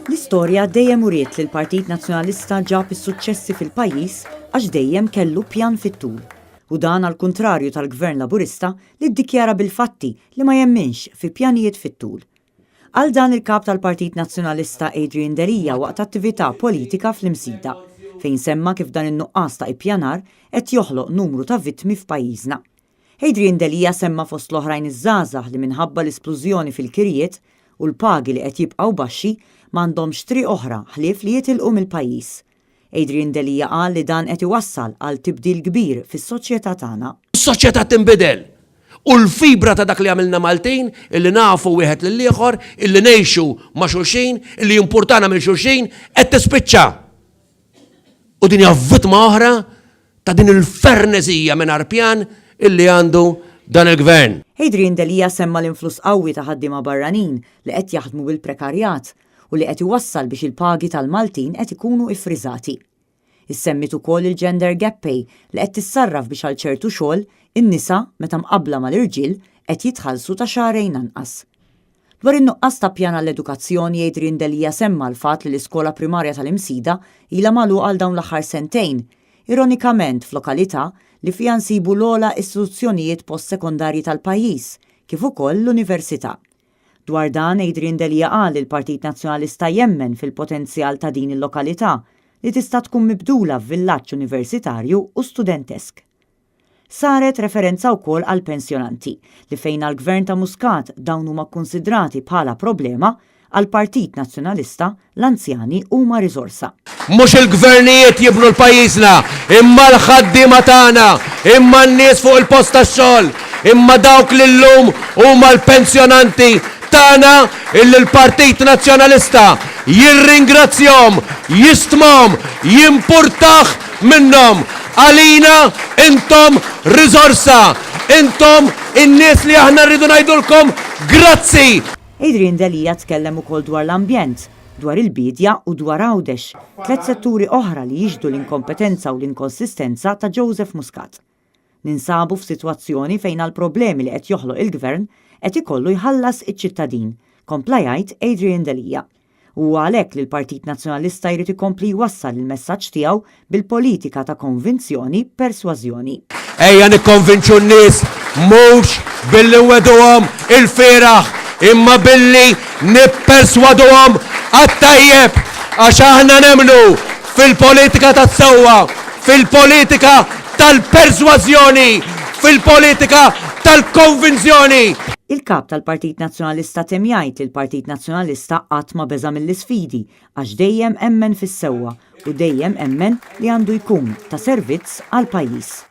L-istorja dejjem uriet li l-Partit Nazzjonalista ġab is-suċċessi fil-pajjiż għax dejjem kellu pjan fit-tul. U dan għal kontrarju tal-Gvern Laburista li ddikjara bil-fatti li ma jemminx fi pjanijiet fit-tul. Għal dan il-kap tal-Partit Nazzjonalista Adrian Delija waqt attività politika fl-Imsida, fejn semma kif dan in-nuqqas ta' ippjanar qed joħloq numru ta' vittmi f'pajjiżna. Adrian Delija semma fost l-oħrajn iż-żgħażagħ li minħabba l-isplużjoni fil-kirjiet u l-pagi li qed jibqgħu baxxi m'għandhomx triq oħra ħlief li jitilqu mill-pajjiż. Adrian Delija qal li dan qed iwassal għal tibdil kbir fis-soċjetà tagħna. Is-soċjetà tinbidel. U l-fibra ta' dak li għamilna Maltin, illi nafu wieħed lill-ieħor, illi ngħixu ma' xulxin, illi jimpurtana minn xulxin, qed tispiċċa. U din hija vittma oħra ta' din il-fernesija minn arpjan illi għandu dan il-gvern. Adrian Delija semma l-influss qawwi ta' ħaddiema barranin li qed jaħdmu bil-prekarjat u li qed iwassal biex il-pagi tal-Maltin qed ikunu iffriżati. Issemmit ukoll il-gender gap pay li qed tissarraf biex għal ċertu xogħol in-nisa meta mqabbla mal-irġiel qed jitħallsu ta' xahrejn anqas. Dwar in-nuqqas ta' pjan għall-edukazzjoni Adrian Delija semma l-fatt li l-iskola primarja tal-Imsida ilha magħluqa għal dawn l-aħħar sentejn, ironikament f'lokalità li fiha nsibu l-ogħla istituzzjonijiet postsekondarji tal-pajjiż, kif ukoll l-università. Dwar dan Adrian Delija qal li l-Partit Nazzjonalista jemmen fil-potenzjal ta' din il-lokalità li tista' tkun mibdula f'villaġġ universitarju u studentesk. Saret referenza wkoll għal pensjonanti li fejn għall-Gvern ta' Muscat dawn huma kkunsidrati bħala problema, għal Partit Nazzjonalista l-anzjani huma riżorsa. Mhux il-gvernijiet jibnu l-pajjiżna, imma l-ħaddiema tagħna, imma n-nies fuq il-post tax-xogħol, imma dawk li llum huma l-pensjonanti tagħna illi l-Partit Nazzjonalista jirringrazzjahom, jistmhom, jimpurtah minnhom. Għalina intom riżorsa, intom in-nies li aħna rridu ngħidulkom grazzi. Adrian Delija tkellem ukoll dwar l-ambjent, dwar il-bidja u dwar Għawdex, 3 setturi oħra li jiġdu l-inkompetenza u l-inkonsistenza ta' Joseph Muscat. Ninsabu f'sitwazzjoni fejn għall-problemi li qed joħloq il-gvern qed ikollu jħallas iċ-ċittadin, kompla jgħid Adrian Delija. U għalhekk li l-Partit Nazzjonalista jrid ikompli jwassal il-messaġġ tiegħu bil-politika ta' konvinzjoni persważjoni. Ejja nikkonvinċu n-nies mhux billi weduhom il-fieraħ, imma billi nipperswaduhom għat-tajjeb għax aħna nemmnu fil-politika tas-sewwa, fil-politika tal-persważjoni, fil-politika tal-konvinzjoni. Il-kap tal-Partit Nazzjonalista tem jgħid li l-Partit Nazzjonalista qatt ma beża mill-isfidi għax dejjem emmen fis-sewwa u dejjem emmen li għandu jkun ta' servizz għall-pajjiż.